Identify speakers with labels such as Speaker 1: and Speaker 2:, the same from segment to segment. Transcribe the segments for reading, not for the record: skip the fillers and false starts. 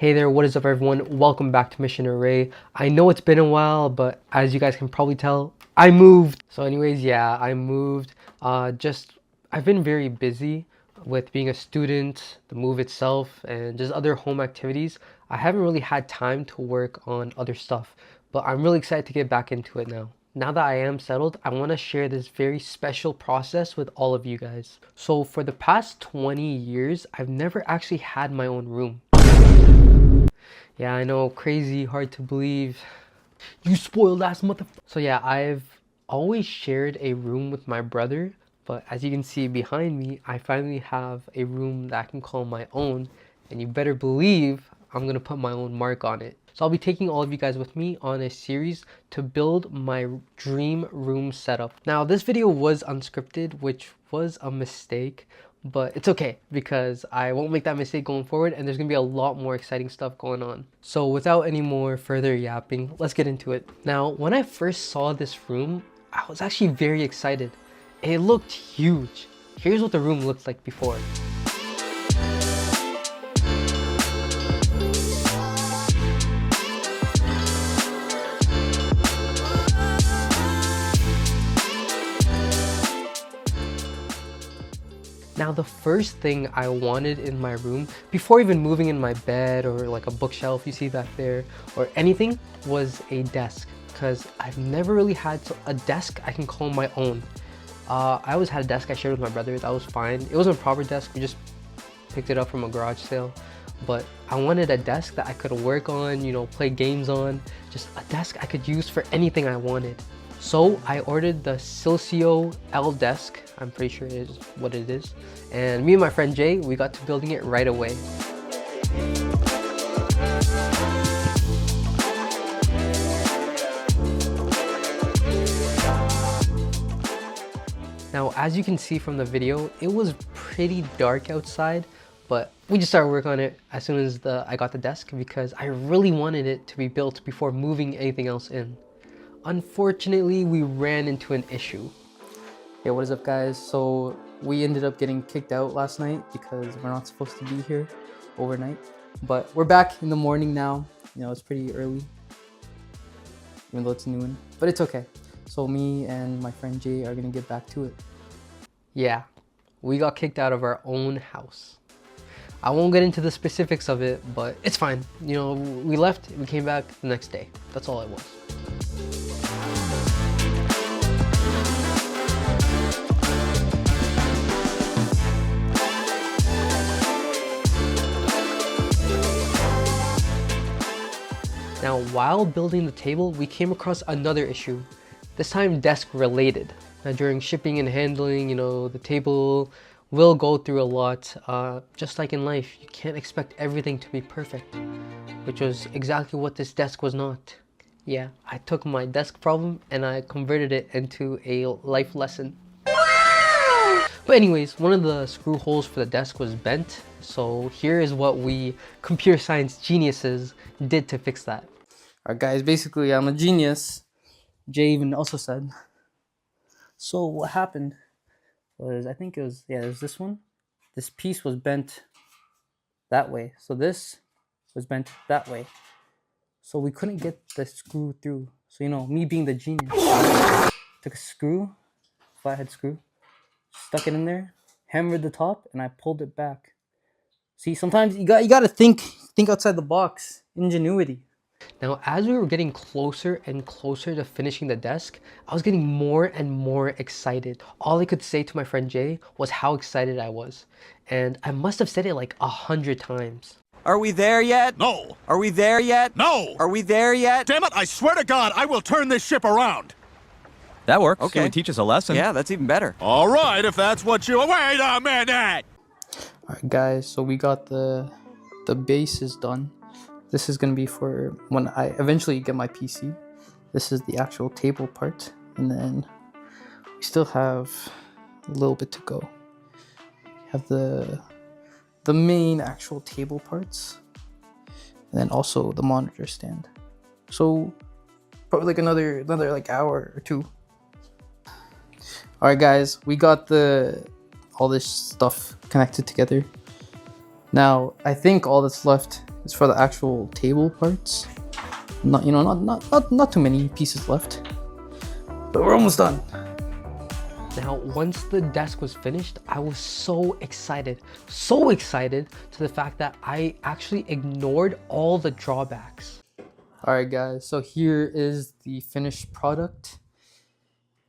Speaker 1: Hey there, what is up everyone? Welcome back to Mission Array. I know it's been a while, but as you guys can probably tell, I moved. So anyways, yeah, I moved. I've been very busy with being a student, the move itself, and just other home activities. I haven't really had time to work on other stuff, but I'm really excited to get back into it now. Now that I am settled, I want to share this very special process with all of you guys. So for the past 20 years, I've never actually had my own room. Yeah, I know, crazy, hard to believe. You spoiled ass motherfucker. So yeah, I've always shared a room with my brother, but as you can see behind me, I finally have a room that I can call my own, and you better believe I'm gonna put my own mark on it. So I'll be taking all of you guys with me on a series to build my dream room setup. Now, this video was unscripted, which was a mistake, but it's okay because I won't make that mistake going forward, and there's gonna be a lot more exciting stuff going on. So without any more further yapping, let's get into it. Now, when I first saw this room, I was actually very excited. It looked huge. Here's what the room looked like before. Now, the first thing I wanted in my room, before even moving in my bed or like a bookshelf you see back there or anything, was a desk. Because I've never really had a desk I can call my own. I always had a desk I shared with my brother. That was fine. It wasn't a proper desk. We just picked it up from a garage sale. But I wanted a desk that I could work on, you know, play games on. Just a desk I could use for anything I wanted. So I ordered the Silcio L desk. I'm pretty sure it is what it is. And me and my friend Jay, we got to building it right away. Now, as you can see from the video, it was pretty dark outside, but we just started work on it as soon as I got the desk because I really wanted it to be built before moving anything else in. Unfortunately, we ran into an issue.
Speaker 2: Hey, what is up guys? So we ended up getting kicked out last night because we're not supposed to be here overnight. But we're back in the morning now. You know, it's pretty early, even though it's noon, but it's okay. So me and my friend Jay are gonna get back to it.
Speaker 1: Yeah, we got kicked out of our own house. I won't get into the specifics of it, but it's fine. You know, we left, we came back the next day. That's all it was. Now, while building the table, we came across another issue, this time desk related. Now, during shipping and handling, you know, the table will go through a lot. Just like in life, you can't expect everything to be perfect, which was exactly what this desk was not. Yeah, I took my desk problem and I converted it into a life lesson. But anyways, one of the screw holes for the desk was bent. So here is what we computer science geniuses did to fix that.
Speaker 2: Alright guys, basically I'm a genius. Jay even also said. So what happened was, I think it was this one. This piece was bent that way. So this was bent that way. So we couldn't get the screw through. So, you know, me being the genius, took a screw, flathead screw, stuck it in there, hammered the top, and I pulled it back. See, sometimes you gotta think outside the box. Ingenuity.
Speaker 1: Now, as we were getting closer and closer to finishing the desk, I was getting more and more excited. All I could say to my friend Jay was how excited I was. And I must have said it like 100 times.
Speaker 3: Are we there yet?
Speaker 4: No.
Speaker 3: Are we there yet?
Speaker 4: No.
Speaker 3: Are we there yet?
Speaker 4: Damn it, I swear to God, I will turn this ship around.
Speaker 5: That works.
Speaker 3: Okay.
Speaker 5: It would teach us a lesson.
Speaker 3: Yeah, that's even better.
Speaker 4: All right, if that's what you... Wait a minute!
Speaker 2: Alright guys, so we got the bases done. This is gonna be for when I eventually get my PC. This is the actual table part, and then we still have a little bit to go. We have the main actual table parts, and then also the monitor stand. So probably like another like hour or two. All right guys, we got all this stuff connected together. Now, I think all that's left is for the actual table parts. Not, you know, not too many pieces left, but we're almost done.
Speaker 1: Now, once the desk was finished, I was so excited to the fact that I actually ignored all the drawbacks.
Speaker 2: All right, guys, so here is the finished product.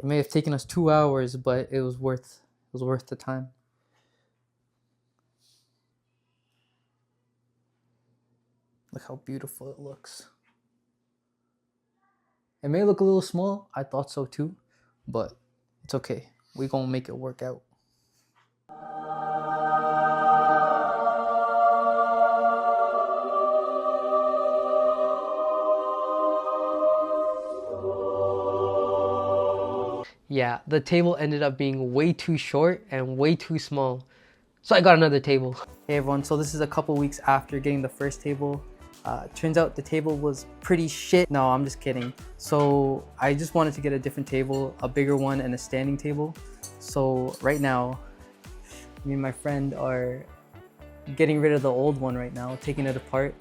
Speaker 2: It may have taken us 2 hours, but it was worth the time. Look how beautiful it looks. It may look a little small. I thought so too, but it's okay. We're gonna make it work out.
Speaker 1: Yeah, the table ended up being way too short and way too small. So I got another table.
Speaker 2: Hey everyone, so this is a couple weeks after getting the first table. Turns out the table was pretty shit. No, I'm just kidding. So I just wanted to get a different table, a bigger one and a standing table. So right now, me and my friend are getting rid of the old one right now, taking it apart.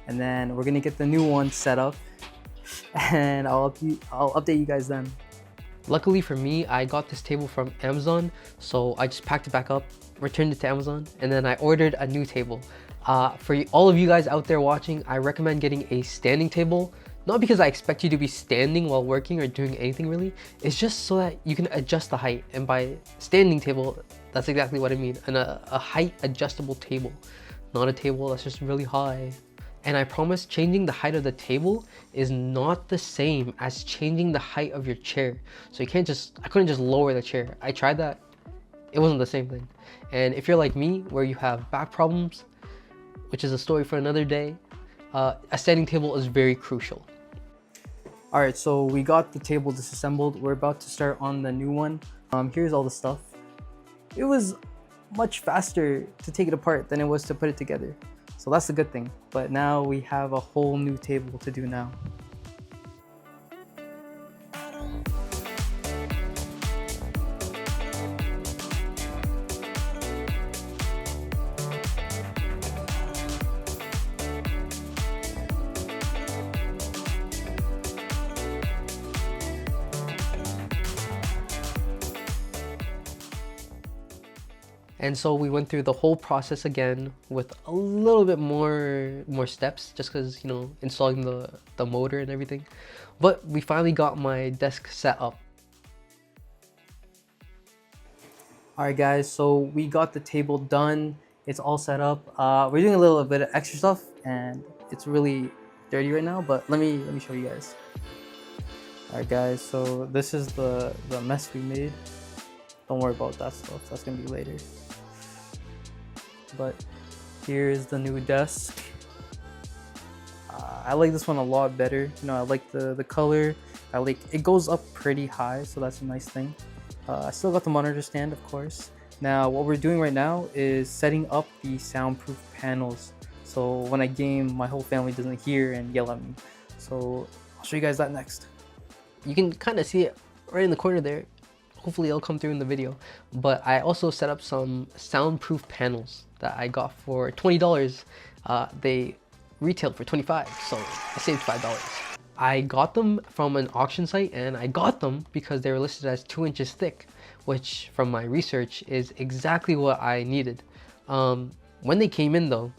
Speaker 2: And then we're gonna get the new one set up and I'll update you guys then.
Speaker 1: Luckily for me, I got this table from Amazon, so I just packed it back up, returned it to Amazon, and then I ordered a new table. For all of you guys out there watching, I recommend getting a standing table, not because I expect you to be standing while working or doing anything really, it's just so that you can adjust the height. And by standing table, that's exactly what I mean, a height adjustable table, not a table that's just really high. And I promise changing the height of the table is not the same as changing the height of your chair. So I couldn't just lower the chair. I tried that, it wasn't the same thing. And if you're like me, where you have back problems, which is a story for another day, a standing table is very crucial.
Speaker 2: All right, so we got the table disassembled. We're about to start on the new one. Here's all the stuff. It was much faster to take it apart than it was to put it together. So that's a good thing. But now we have a whole new table to do now.
Speaker 1: And so we went through the whole process again with a little bit more steps, just because, you know, installing the motor and everything. But we finally got my desk set up.
Speaker 2: All right, guys, so we got the table done. It's all set up. We're doing a little bit of extra stuff, and it's really dirty right now. But let me show you guys. All right, guys. So this is the mess we made. Don't worry about that stuff. That's gonna be later. But here's the new desk. I like this one a lot better. You know, I like the color. I like it goes up pretty high, so that's a nice thing. I still got the monitor stand, of course. Now, what we're doing right now is setting up the soundproof panels. So when I game, my whole family doesn't hear and yell at me. So I'll show you guys that next.
Speaker 1: You can kind of see it right in the corner there. Hopefully it'll come through in the video. But I also set up some soundproof panels that I got for $20. They retailed for $25, so I saved $5. I got them from an auction site, and I got them because they were listed as 2 inches thick, which from my research is exactly what I needed. When they came in though,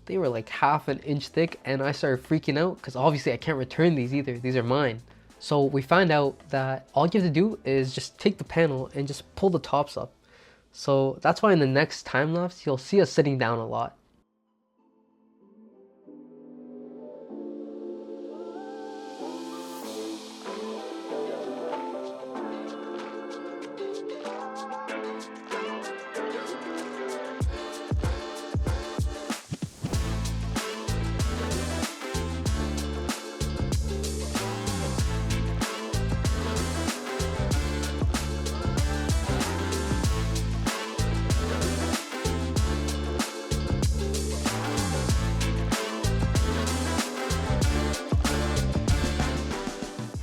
Speaker 1: they were like half an inch thick, and I started freaking out because obviously I can't return these either. These are mine. So we found out that all you have to do is just take the panel and just pull the tops up. So that's why in the next time lapse, you'll see us sitting down a lot.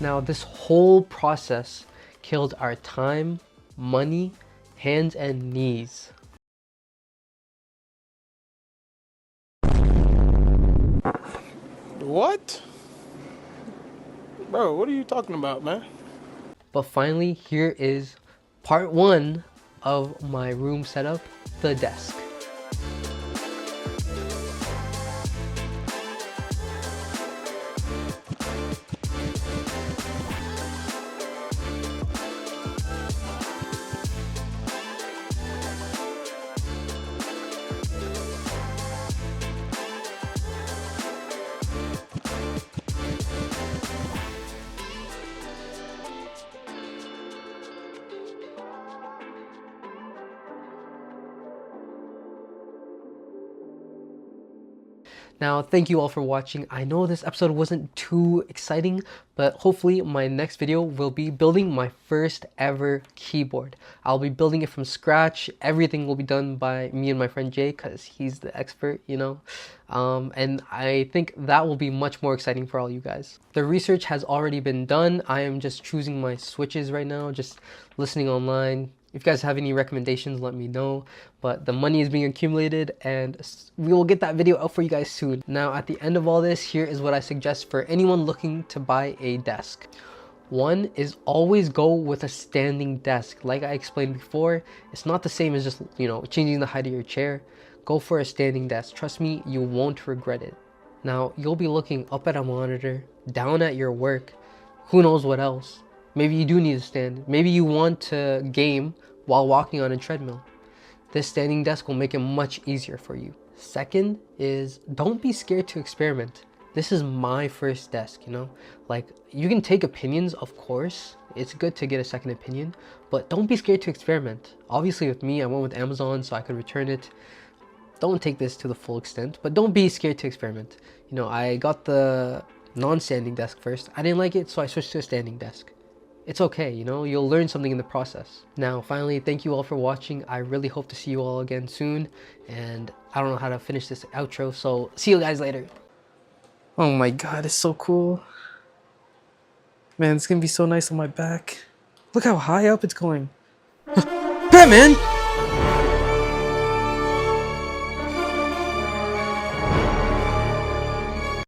Speaker 1: Now, this whole process killed our time, money, hands, and knees.
Speaker 6: What? Bro, what are you talking about, man?
Speaker 1: But finally, here is part 1 of my room setup, the desk. Now, thank you all for watching. I know this episode wasn't too exciting, but hopefully my next video will be building my first ever keyboard. I'll be building it from scratch. Everything will be done by me and my friend Jay because he's the expert, you know. And I think that will be much more exciting for all you guys. The research has already been done. I am just choosing my switches right now, just listening online. If you guys have any recommendations, let me know. But the money is being accumulated and we will get that video out for you guys soon. Now, at the end of all this, here is what I suggest for anyone looking to buy a desk. One is always go with a standing desk. Like I explained before, it's not the same as just, you know, changing the height of your chair. Go for a standing desk. Trust me, you won't regret it. Now, you'll be looking up at a monitor, down at your work, who knows what else. Maybe you do need to stand. Maybe you want to game while walking on a treadmill. This standing desk will make it much easier for you. Second is don't be scared to experiment. This is my first desk, you know? Like, you can take opinions, of course. It's good to get a second opinion, but don't be scared to experiment. Obviously with me, I went with Amazon so I could return it. Don't take this to the full extent, but don't be scared to experiment. You know, I got the non-standing desk first. I didn't like it, so I switched to a standing desk. It's okay, you know, you'll learn something in the process. Now, finally, thank you all for watching. I really hope to see you all again soon. And I don't know how to finish this outro, so see you guys later.
Speaker 2: Oh my god, it's so cool. Man, it's gonna be so nice on my back. Look how high up it's going. Batman!